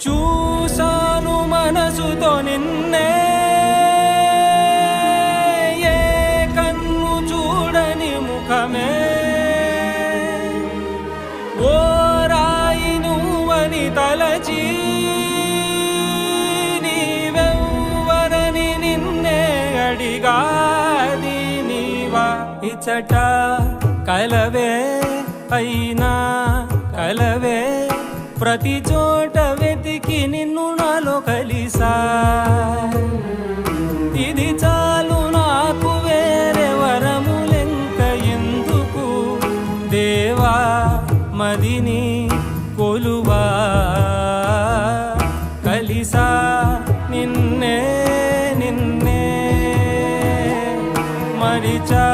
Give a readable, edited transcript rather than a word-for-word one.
చూసాను మనసుతో నిన్నే, ఏ కన్ను చూడని ముఖమే, ఓ రాయి నువ్వని తలచి నీవెవ్వరని నిన్నే అడిగాది నీవా. ఇచ్చట కలవే అయినా కలవే, ప్రతి చోట వెతికి నిన్ను నాలో కలిసా. ఇది చాలు నాకు, వేరే వరములెంక ఎందుకు దేవా, మదిని కొలువా. కలిసా నిన్నే నిన్నే మరిచా